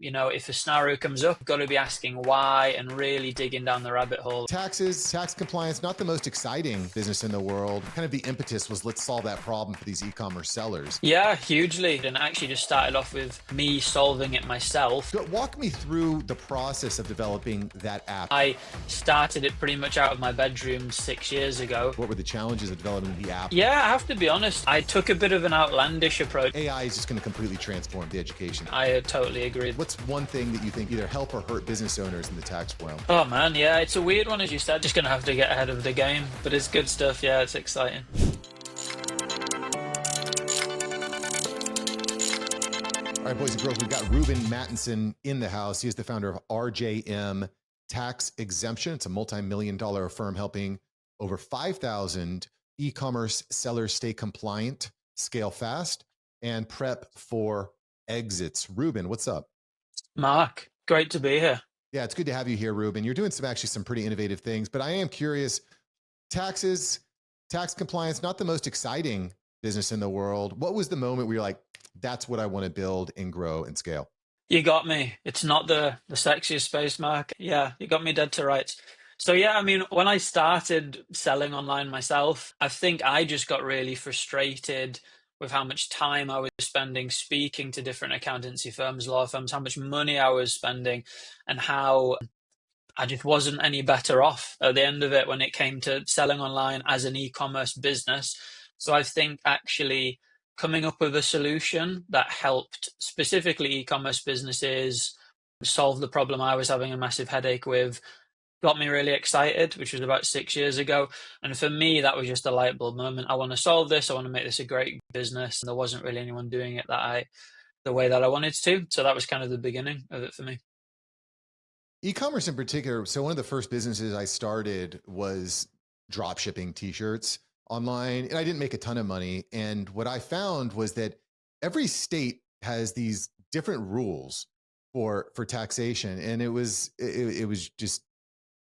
if a scenario comes up, you've got to be asking why and really digging down the rabbit hole. Taxes, tax compliance, not the most exciting business in the world. Kind of the impetus was let's solve that problem for these e-commerce sellers. Yeah, hugely. And actually just started off with me solving it myself. Walk me through the process of developing that app. I started it pretty much out of my bedroom 6 years ago. What were the challenges of developing the app? Yeah, I have to be honest. I took a bit of an outlandish approach. AI is just going to completely transform the education. I totally agree. What's one thing that you think either help or hurt business owners in the tax realm? Oh man, yeah, it's a weird one, as you said. Just going to have to get ahead of the game, but it's good stuff. Yeah, it's exciting. All right, boys and girls, we've got Reuben Mattinson in the house. He is the founder of RJM Tax Exemption. It's a multi-million-dollar firm helping over 5,000 e-commerce sellers stay compliant, scale fast, and prep for exits. Reuben, what's up? Mark, great to be here. Yeah, it's good to have you here, Reuben. You're doing some pretty innovative things, but I am curious, taxes, tax compliance, not the most exciting business in the world. What was the moment where you're like, that's what I want to build and grow and scale? You got me. It's not the sexiest space, Mark. Yeah, you got me dead to rights. So yeah, I mean, when I started selling online myself, I think I just got really frustrated with how much time I was spending speaking to different accountancy firms, law firms, how much money I was spending, and how I just wasn't any better off at the end of it when it came to selling online as an e-commerce business. So I think actually coming up with a solution that helped specifically e-commerce businesses solve the problem I was having a massive headache with got me really excited, which was about 6 years ago. And for me, that was just a light bulb moment. I want to solve this. I want to make this a great business. And there wasn't really anyone doing it the way that I wanted to. So that was kind of the beginning of it for me. E-commerce in particular. So one of the first businesses I started was drop shipping t-shirts online, and I didn't make a ton of money. And what I found was that every state has these different rules for taxation. And it was just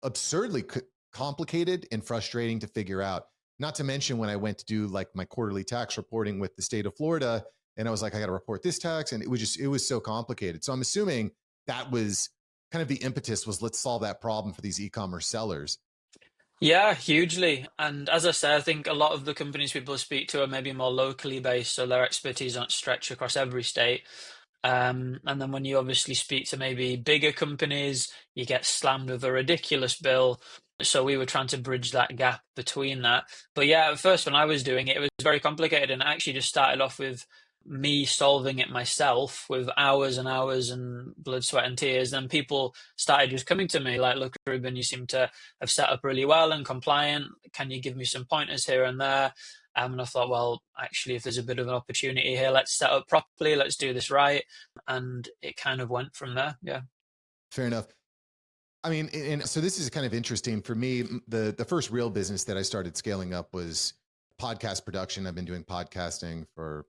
absurdly complicated and frustrating to figure out. Not to mention when I went to do like my quarterly tax reporting with the state of Florida, and I was like, I got to report this tax. And it was so complicated. So I'm assuming that was kind of the impetus was let's solve that problem for these e-commerce sellers. Yeah, hugely. And as I say, I think a lot of the companies people speak to are maybe more locally based, so their expertise don't stretch across every state. And then when you obviously speak to maybe bigger companies, you get slammed with a ridiculous bill. So we were trying to bridge that gap between that. But yeah, at first when I was doing it, it was very complicated, and I actually just started off with me solving it myself with hours and hours and blood, sweat and tears. Then people started just coming to me like, look, Reuben, you seem to have set up really well and compliant. Can you give me some pointers here and there? And I thought, well, actually, if there's a bit of an opportunity here, let's set up properly. Let's do this right. And it kind of went from there. Yeah. Fair enough. I mean, and so this is kind of interesting for me. The first real business that I started scaling up was podcast production. I've been doing podcasting for,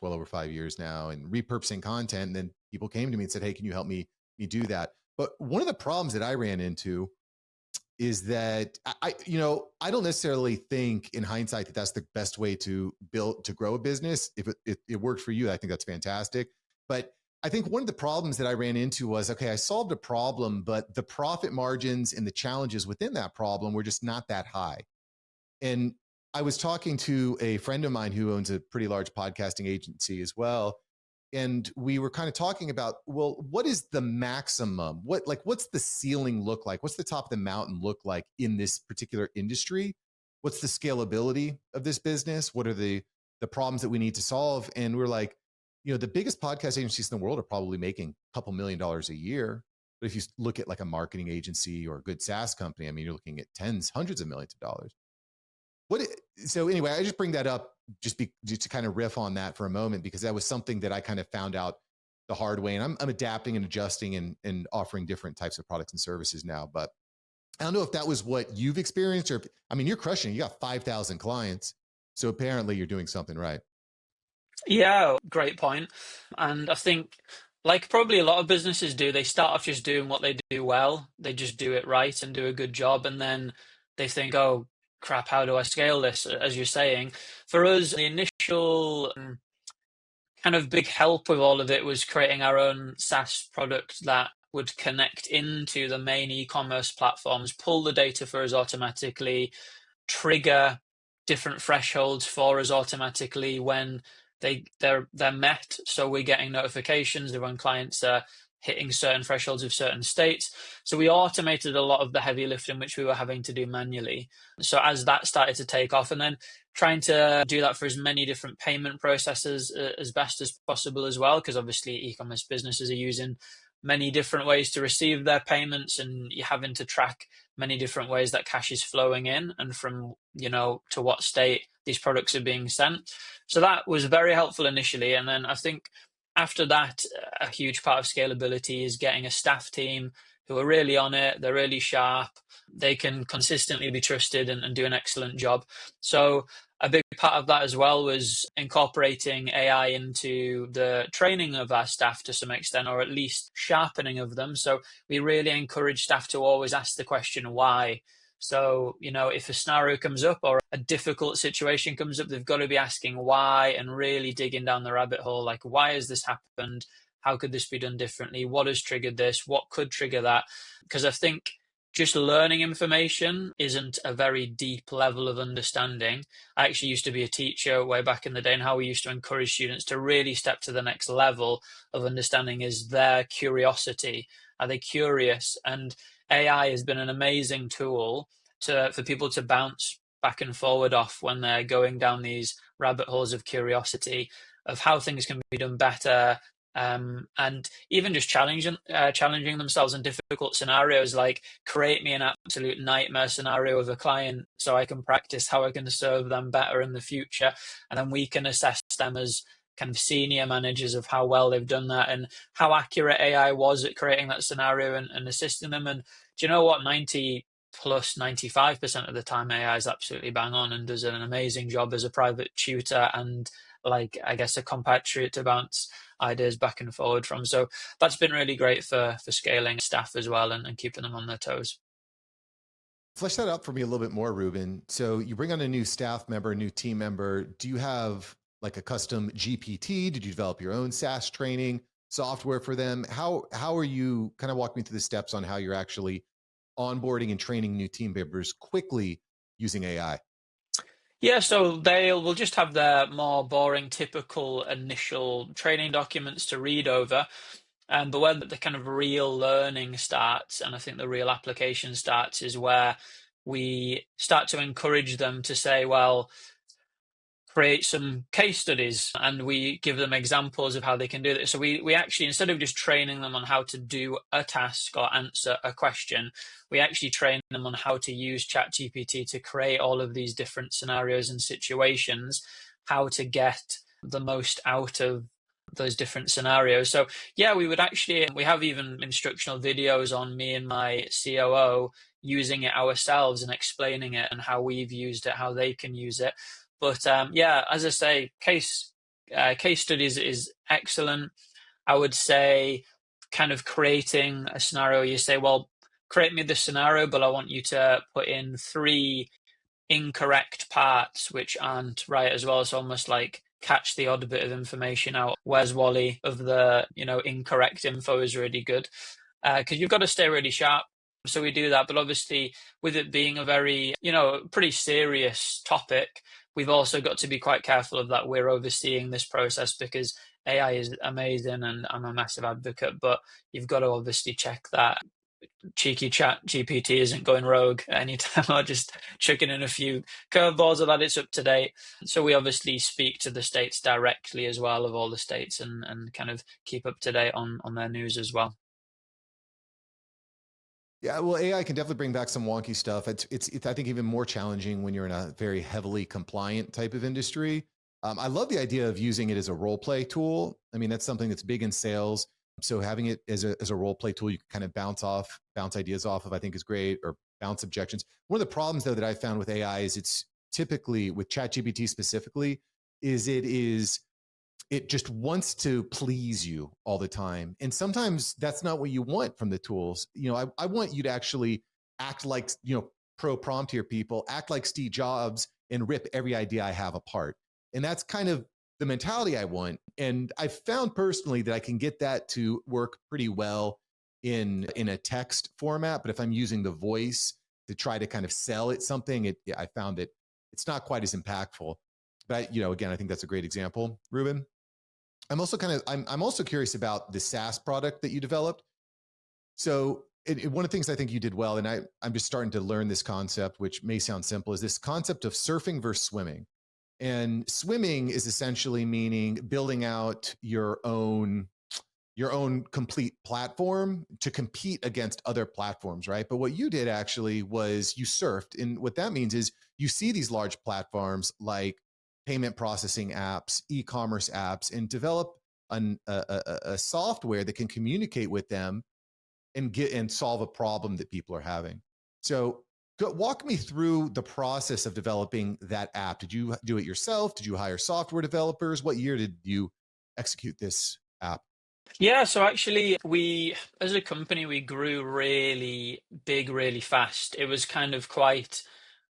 well over 5 years now, and repurposing content. And then people came to me and said, hey, can you help me do that? But one of the problems that I ran into is that I don't necessarily think in hindsight that that's the best way to grow a business. If it worked for you, I think that's fantastic. But I think one of the problems that I ran into was, okay, I solved a problem, but the profit margins and the challenges within that problem were just not that high. And I was talking to a friend of mine who owns a pretty large podcasting agency as well. And we were kind of talking about, well, what is the maximum? What's the ceiling look like? What's the top of the mountain look like in this particular industry? What's the scalability of this business? What are the problems that we need to solve? And we're like, the biggest podcast agencies in the world are probably making a couple $1 million a year. But if you look at like a marketing agency or a good SaaS company, I mean, you're looking at hundreds of millions of dollars. So anyway, I just bring that up just to kind of riff on that for a moment, because that was something that I kind of found out the hard way. And I'm adapting and adjusting and offering different types of products and services now. But I don't know if that was what you've experienced, or, I mean, you're crushing it. You got 5,000 clients. So apparently you're doing something right. Yeah, great point. And I think, like probably a lot of businesses do, they start off just doing what they do well. They just do it right and do a good job. And then they think, oh, crap, how do I scale this? As you're saying, for us, the initial kind of big help with all of it was creating our own SaaS product that would connect into the main e-commerce platforms, pull the data for us automatically, trigger different thresholds for us automatically when they're met. So we're getting notifications of when clients are hitting certain thresholds of certain states. So we automated a lot of the heavy lifting which we were having to do manually. So as that started to take off, and then trying to do that for as many different payment processes as best as possible as well, because obviously e-commerce businesses are using many different ways to receive their payments, and you're having to track many different ways that cash is flowing in and from, to what state these products are being sent. So that was very helpful initially. And then I think after that, a huge part of scalability is getting a staff team who are really on it. They're really sharp. They can consistently be trusted and do an excellent job. So a big part of that as well was incorporating AI into the training of our staff to some extent, or at least sharpening of them. So we really encourage staff to always ask the question, why? So, if a scenario comes up or a difficult situation comes up, they've got to be asking why and really digging down the rabbit hole. Like, why has this happened? How could this be done differently? What has triggered this? What could trigger that? Because I think just learning information isn't a very deep level of understanding. I actually used to be a teacher way back in the day, and how we used to encourage students to really step to the next level of understanding is their curiosity. Are they curious? And AI has been an amazing tool for people to bounce back and forward off when they're going down these rabbit holes of curiosity of how things can be done better, and even just challenging themselves in difficult scenarios, like create me an absolute nightmare scenario of a client so I can practice how I can serve them better in the future, and then we can assess them as kind of senior managers of how well they've done that and how accurate AI was at creating that scenario and assisting them. And do you know what? 95% of the time AI is absolutely bang on and does an amazing job as a private tutor and, like, I guess, a compatriot to bounce ideas back and forward from. So that's been really great for scaling staff as well and keeping them on their toes. Flesh that out for me a little bit more, Reuben. So you bring on a new staff member, a new team member. Do you have like a custom GPT? Did you develop your own SaaS training software for them? How are you, kind of walk me through the steps on how you're actually onboarding and training new team members quickly using AI? Yeah, so we'll just have their more boring, typical initial training documents to read over. But where the kind of real learning starts, and I think the real application starts, is where we start to encourage them to say, well, create some case studies, and we give them examples of how they can do this. So we actually, instead of just training them on how to do a task or answer a question, we actually train them on how to use ChatGPT to create all of these different scenarios and situations, how to get the most out of those different scenarios. So yeah, we have even instructional videos on me and my COO using it ourselves and explaining it and how we've used it, how they can use it. But yeah, as I say, case studies is excellent. I would say kind of creating a scenario, you say, well, create me this scenario, but I want you to put in 3 incorrect parts which aren't right as well. So almost like catch the odd bit of information out. Where's Wally of the, incorrect info is really good. Because you've got to stay really sharp. So we do that. But obviously, with it being a very, pretty serious topic, we've also got to be quite careful of that. We're overseeing this process because AI is amazing and I'm a massive advocate, but you've got to obviously check that cheeky chat GPT isn't going rogue anytime or just chucking in a few curveballs or that it's up to date. So we obviously speak to the states directly as well, of all the states, and kind of keep up to date on their news as well. Yeah, well, AI can definitely bring back some wonky stuff. It's I think even more challenging when you're in a very heavily compliant type of industry. I love the idea of using it as a role play tool. I mean, that's something that's big in sales. So having it as a role play tool, you can kind of bounce ideas off of, I think is great, or bounce objections. One of the problems though that I found with AI is it's typically with ChatGPT specifically, it just wants to please you all the time. And sometimes that's not what you want from the tools. I want you to actually act like, pro prompt here, people, act like Steve Jobs and rip every idea I have apart. And that's kind of the mentality I want. And I found personally that I can get that to work pretty well in a text format. But if I'm using the voice to try to kind of sell it something, I found that it's not quite as impactful. But again, I think that's a great example, Reuben. I'm also curious about the SaaS product that you developed. So one of the things I think you did well, and I'm just starting to learn this concept, which may sound simple, is this concept of surfing versus swimming. And swimming is essentially meaning building out your own complete platform to compete against other platforms, right? But what you did actually was you surfed. And what that means is you see these large platforms like payment processing apps, e-commerce apps, and develop a software that can communicate with them and solve a problem that people are having. So walk me through the process of developing that app. Did you do it yourself? Did you hire software developers? What year did you execute this app? Yeah, so actually as a company, we grew really big, really fast. It was kind of quite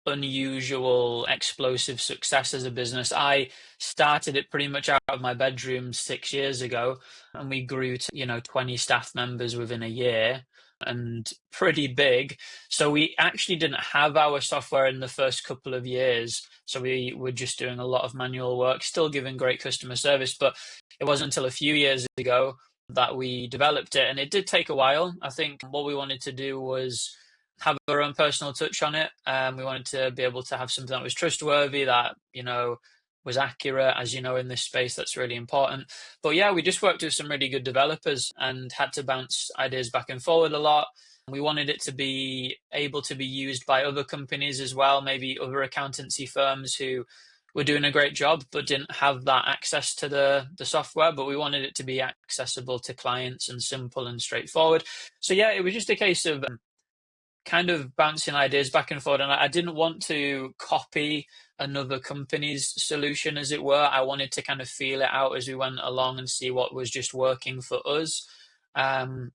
unusual, explosive success as a business. I started it pretty much out of my bedroom 6 years ago, and we grew to, 20 staff members within a year and pretty big. So we actually didn't have our software in the first couple of years. So we were just doing a lot of manual work, still giving great customer service, but it wasn't until a few years ago that we developed it. And it did take a while. I think what we wanted to do was have our own personal touch on it. We wanted to be able to have something that was trustworthy, that, was accurate. As you know, in this space, that's really important. But yeah, we just worked with some really good developers and had to bounce ideas back and forward a lot. We wanted it to be able to be used by other companies as well, maybe other accountancy firms who were doing a great job but didn't have that access to the software. But we wanted it to be accessible to clients and simple and straightforward. So yeah, it was just a case of kind of bouncing ideas back and forth. And I didn't want to copy another company's solution, as it were. I wanted to kind of feel it out as we went along and see what was just working for us.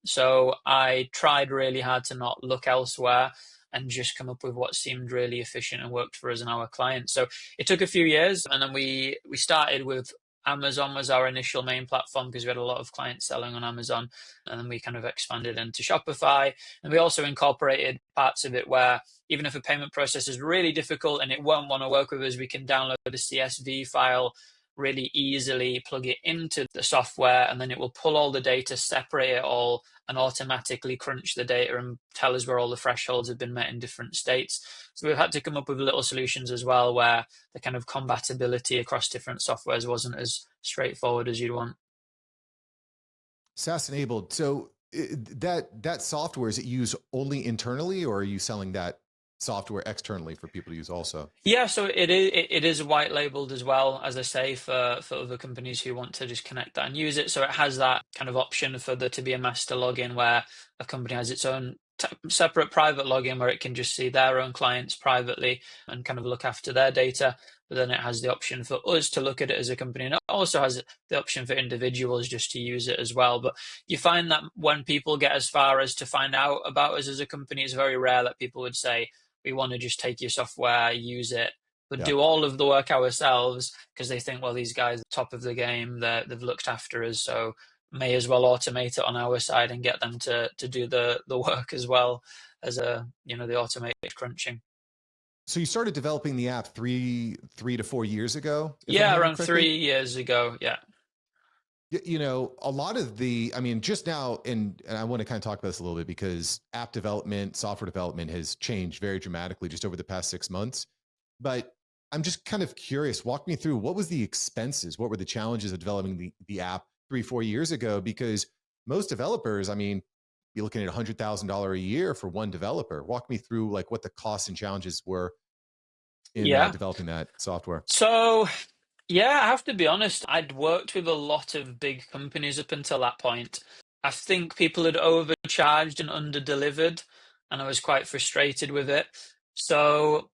So I tried really hard to not look elsewhere and just come up with what seemed really efficient and worked for us and our clients. So it took a few years, and then we started with Amazon was our initial main platform because we had a lot of clients selling on Amazon, and then we kind of expanded into Shopify. And we also incorporated parts of it where even if a payment process is really difficult and it won't want to work with us, we can download a CSV file really easily, plug it into the software, and then it will pull all the data, separate it all, and automatically crunch the data and tell us where all the thresholds have been met in different states. So we've had to come up with little solutions as well where the kind of compatibility across different softwares wasn't as straightforward as you'd want. SaaS enabled. So that software, is it used only internally, or are you selling that software externally for people to use also? Yeah, so it is white labeled as well, as I say, for other companies who want to just connect that and use it. So it has that kind of option for there to be a master login where a company has its own separate private login where it can just see their own clients privately and kind of look after their data. But then it has the option for us to look at it as a company, and it also has the option for individuals just to use it as well. But you find that when people get as far as to find out about us as a company, it's very rare that people would say, we want to just take your software, use it, but do all of the work ourselves, because they think, well, these guys are top of the game, they've looked after us, so may as well automate it on our side and get them to do the work as well as the automated crunching. So you started developing the app three to 4 years ago? Yeah, around 3 years ago. Yeah. A lot of just now, and I want to kind of talk about this a little bit because app development, software development has changed very dramatically just over the past 6 months. But I'm just kind of curious, walk me through, what was the expenses? What were the challenges of developing the app 3-4 years ago? Because most developers, you're looking at $100,000 a year for one developer. Walk me through like what the costs and challenges were in developing that software. So yeah, I have to be honest, I'd worked with a lot of big companies up until that point. I think people had overcharged and underdelivered, and I was quite frustrated with it. So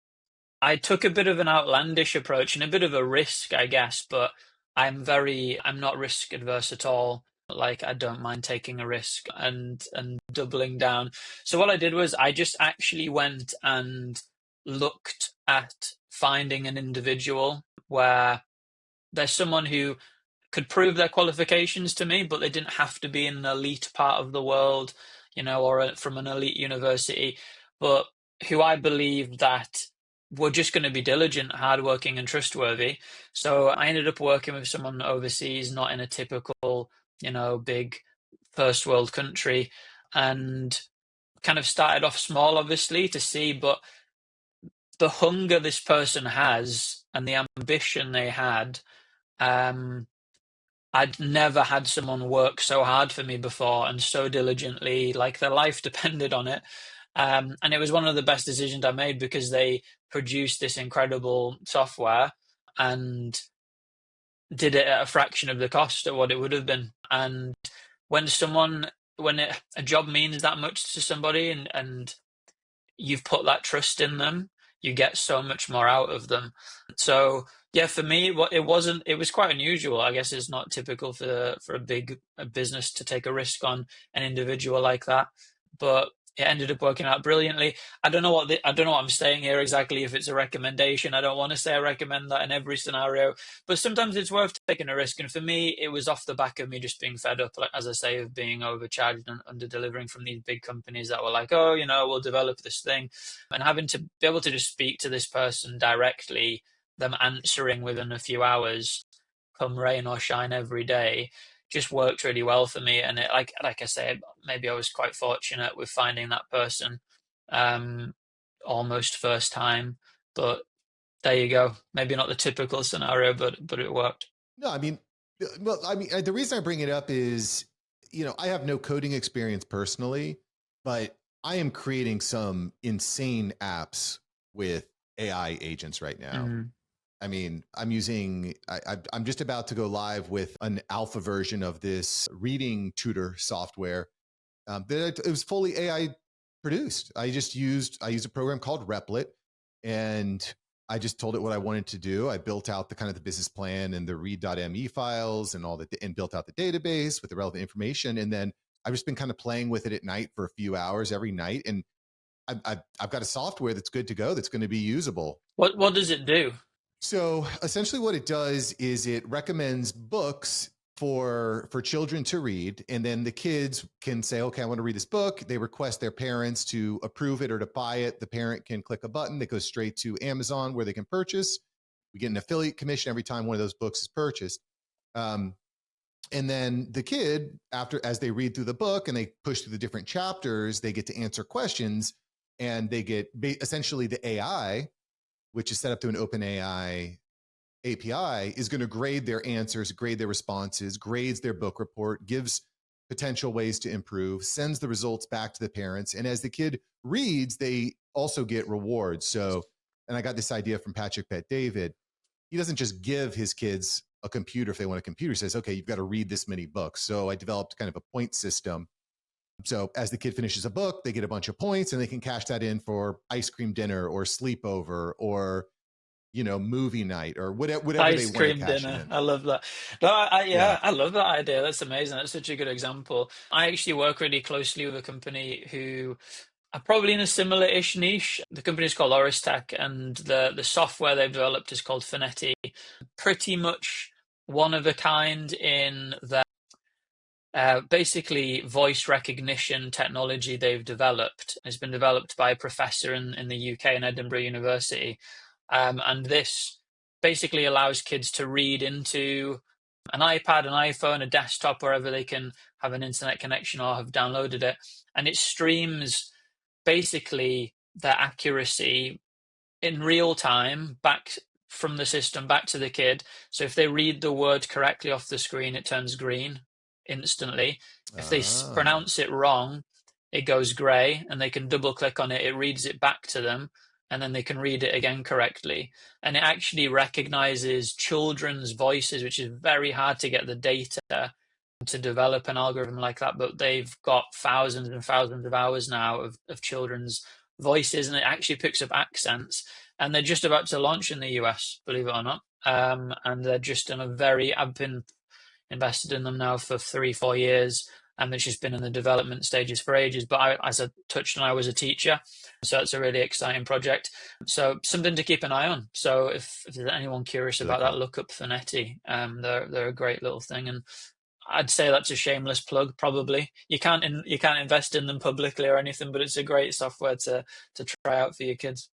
I took a bit of an outlandish approach and a bit of a risk, I guess, but I'm not risk adverse at all. Like, I don't mind taking a risk and doubling down. So what I did was I just actually went and looked at finding an individual where there's someone who could prove their qualifications to me, but they didn't have to be in an elite part of the world, or from an elite university, but who I believed that were just going to be diligent, hardworking, and trustworthy. So I ended up working with someone overseas, not in a typical, big first world country, and kind of started off small, obviously, to see, but the hunger this person has and the ambition they had, I'd never had someone work so hard for me before and so diligently, like their life depended on it. And it was one of the best decisions I made because they produced this incredible software and did it at a fraction of the cost of what it would have been. And when a job means that much to somebody, and you've put that trust in them, you get so much more out of them. So yeah, for me, it was quite unusual. I guess it's not typical for a business to take a risk on an individual like that, but it ended up working out brilliantly. I don't know what I'm saying here exactly. If it's a recommendation, I don't want to say I recommend that in every scenario, but sometimes it's worth taking a risk. And for me, it was off the back of me just being fed up, like as I say, of being overcharged and under delivering from these big companies that were like, oh, we'll develop this thing, and having to be able to just speak to this person directly, them answering within a few hours, come rain or shine every day, just worked really well for me. And it, like I said, maybe I was quite fortunate with finding that person, almost first time. But there you go. Maybe not the typical scenario, but it worked. No, the reason I bring it up is, I have no coding experience personally, but I am creating some insane apps with AI agents right now. Mm-hmm. I'm just about to go live with an alpha version of this reading tutor software that it was fully AI produced. I used a program called Replit, and I just told it what I wanted to do. I built out the business plan and the read.me files and and built out the database with the relevant information. And then I've just been kind of playing with it at night for a few hours every night. And I've got a software that's good to go, that's going to be usable. What does it do? So essentially what it does is it recommends books for children to read. And then the kids can say, okay, I want to read this book. They request their parents to approve it or to buy it. The parent can click a button that goes straight to Amazon where they can purchase. We get an affiliate commission every time one of those books is purchased. And then the kid, as they read through the book and they push through the different chapters, they get to answer questions, and they get essentially the AI, which is set up to an OpenAI API, is going to grade their answers, grade their responses, grades their book report, gives potential ways to improve, sends the results back to the parents. And as the kid reads, they also get rewards. So, and I got this idea from Patrick Bet-David. He doesn't just give his kids a computer if they want a computer. He says, okay, you've got to read this many books. So I developed kind of a point system. So as the kid finishes a book, they get a bunch of points, and they can cash that in for ice cream dinner or sleepover or movie night or whatever Ice they cream want to cash dinner. in. I love that. No, I love that idea. That's amazing. That's such a good example. I actually work really closely with a company who are probably in a similar-ish niche. The company is called EdTech, and the software they've developed is called Phonetti. Pretty much one of a kind in that basically voice recognition technology they've developed has been developed by a professor in the UK in Edinburgh University. And this basically allows kids to read into an iPad, an iPhone, a desktop, wherever they can have an internet connection or have downloaded it. And it streams basically their accuracy in real time back from the system back to the kid. So if they read the word correctly off the screen, it turns green instantly. If they pronounce it wrong, it goes gray, and they can double click on it. It reads it back to them, and then they can read it again correctly. And it actually recognizes children's voices, which is very hard to get the data to develop an algorithm like that. But they've got thousands and thousands of hours now of children's voices, and it actually picks up accents. And they're just about to launch in the US, believe it or not. And they're just in I've been invested in them now for 3-4 years. and it's just been in the development stages for ages. But as I touched on, I was a teacher, so it's a really exciting project. So something to keep an eye on. So if there's anyone curious Really about that, cool. look up Phonetti. They're a great little thing, and I'd say that's a shameless plug. Probably you can't invest in them publicly or anything, but it's a great software to try out for your kids.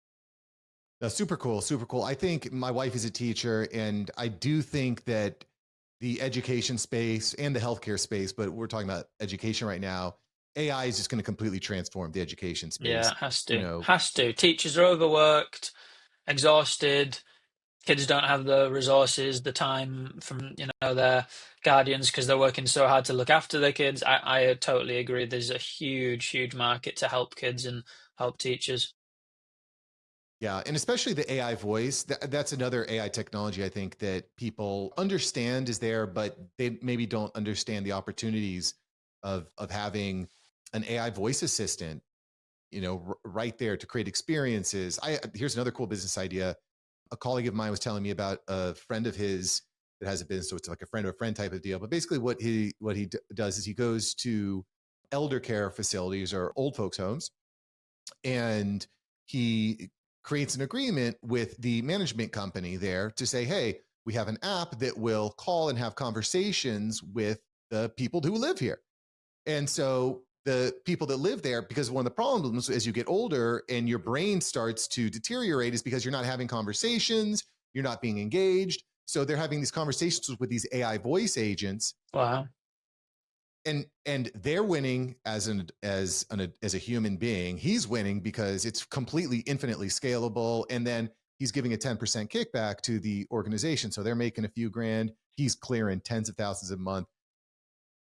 No, super cool, super cool. I think my wife is a teacher, and I do think that the education space and the healthcare space, but we're talking about education right now, AI is just going to completely transform the education Yeah, space. it has You to. know, Has to. Teachers are overworked, exhausted. Kids don't have the resources, the time from, their guardians because they're working so hard to look after their kids. I totally agree. There's a huge, huge market to help kids and help teachers. yeah, and especially the AI voice. That's another AI technology I think that people understand is there, but they maybe don't understand the opportunities of having an AI voice assistant, right there to create experiences. Here's another cool business idea. A colleague of mine was telling me about a friend of his that has a business, so it's like a friend of a friend type of deal. But basically, what he does is he goes to elder care facilities or old folks' homes, and he creates an agreement with the management company there to say, hey, we have an app that will call and have conversations with the people who live here. And so the people that live there, because one of the problems as you get older and your brain starts to deteriorate is because you're not having conversations, you're not being engaged. So they're having these conversations with these AI voice agents, Wow. and they're winning as a human being. He's winning because it's completely infinitely scalable, and then he's giving a 10% kickback to the organization. So they're making a few grand. He's clearing tens of thousands a month.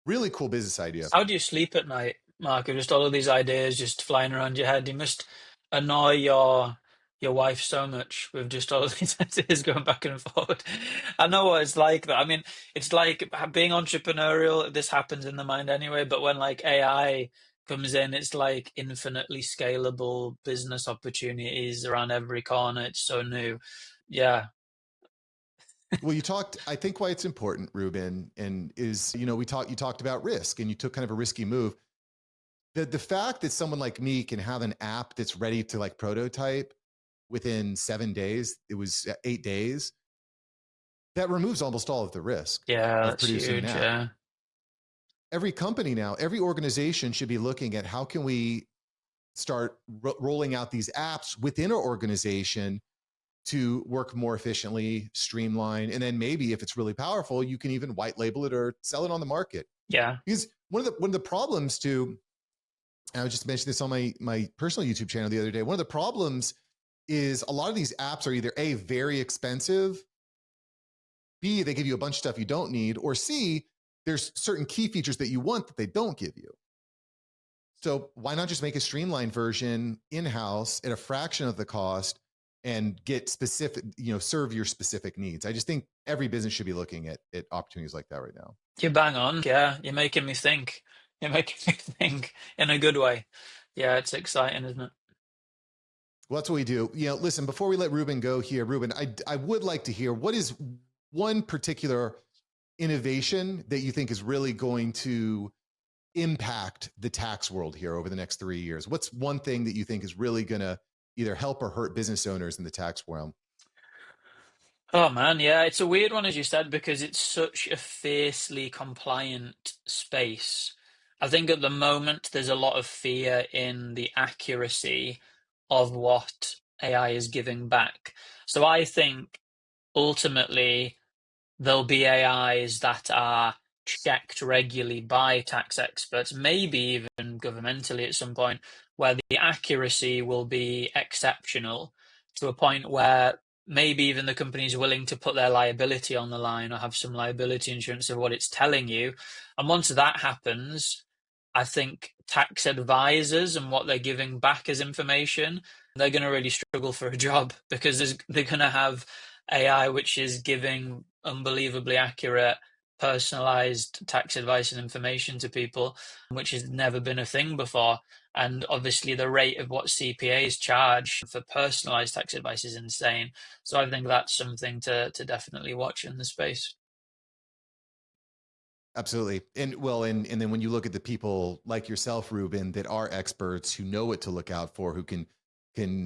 Really cool business idea. How do you sleep at night, Mark? Are just all of these ideas just flying around your head? You must annoy your wife so much with just all of these ideas going back and forward. I know what it's like, though. I mean, it's like being entrepreneurial. This happens in the mind anyway, but when like AI comes in, it's like infinitely scalable business opportunities around every corner. It's so new. Yeah. Well, I think why it's important, Reuben, and is, you talked about risk, and you took kind of a risky move. The fact that someone like me can have an app that's ready to like prototype within 7 days, it was 8 days, that removes almost all of the risk Yeah, of that's producing an huge. app. Yeah. Every company now, every organization should be looking at how can we start rolling out these apps within our organization to work more efficiently, streamline, and then maybe if it's really powerful, you can even white label it or sell it on the market. Yeah. Because one of the problems too, and I was just mentioning this on my personal YouTube channel the other day. One of the problems is a lot of these apps are either A, very expensive, B, they give you a bunch of stuff you don't need, or C, there's certain key features that you want that they don't give you. So why not just make a streamlined version in-house at a fraction of the cost and get specific, serve your specific needs? I just think every business should be looking at opportunities like that right now. You bang on. Yeah, you're making me think. You're making me think in a good way. Yeah, it's exciting, isn't it? Well, that's what we do. Listen, before we let Reuben go here, Reuben, I would like to hear what is one particular innovation that you think is really going to impact the tax world here over the next 3 years? What's one thing that you think is really going to either help or hurt business owners in the tax realm? Oh man, yeah, it's a weird one as you said because it's such a fiercely compliant space. I think at the moment there's a lot of fear in the accuracy of what AI is giving back. So I think ultimately there'll be AIs that are checked regularly by tax experts, maybe even governmentally at some point, where the accuracy will be exceptional to a point where maybe even the company's willing to put their liability on the line or have some liability insurance of what it's telling you. And once that happens, I think tax advisors and what they're giving back as information, they're going to really struggle for a job because they're going to have AI which is giving unbelievably accurate, personalized tax advice and information to people, which has never been a thing before. And obviously, the rate of what CPAs charge for personalized tax advice is insane. So I think that's something to definitely watch in the space. Absolutely. And then when you look at the people like yourself, Reuben, that are experts who know what to look out for, who can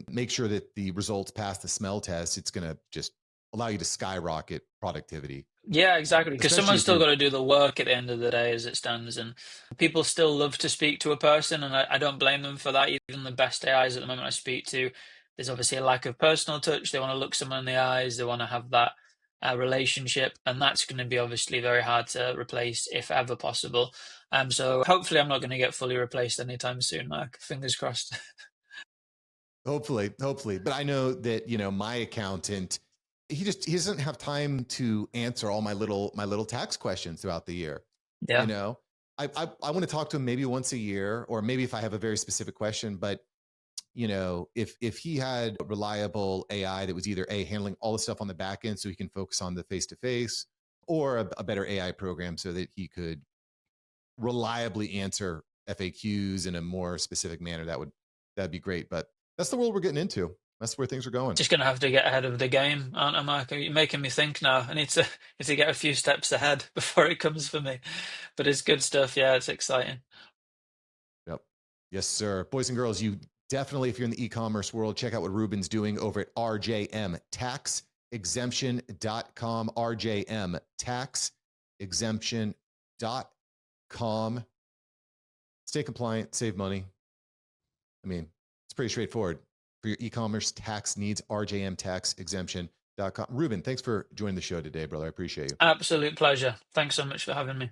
make sure that the results pass the smell test, it's going to just allow you to skyrocket productivity. Yeah, exactly. Because Especially someone's if still you're got to do the work at the end of the day as it stands. And people still love to speak to a person. And I don't blame them for that. Even the best AIs at the moment I speak to, there's obviously a lack of personal touch. They want to look someone in the eyes. They want to have that relationship. And that's going to be obviously very hard to replace if ever possible. So hopefully I'm not going to get fully replaced anytime soon, Mark. Fingers crossed. hopefully, but I know that, my accountant, he doesn't have time to answer all my little tax questions throughout the year. Yeah. I want to talk to him maybe once a year, or maybe if I have a very specific question. But if he had reliable AI that was either handling all the stuff on the back end so he can focus on the face to face, or a better AI program so that he could reliably answer FAQs in a more specific manner, that'd be great. But that's the world we're getting into. That's where things are going. Just going to have to get ahead of the game, aren't I, Mark? You're making me think now. I need to get a few steps ahead before it comes for me. But it's good stuff. Yeah, it's exciting. Yep. Yes, sir. Boys and girls, you definitely, if you're in the e-commerce world, check out what Reuben's doing over at RJM Tax Exemption.com. RJM Tax Exemption.com. Stay compliant, save money. I mean, it's pretty straightforward. For your e-commerce tax needs, RJM Tax Exemption.com. Reuben, thanks for joining the show today, brother. I appreciate you. Absolute pleasure. Thanks so much for having me.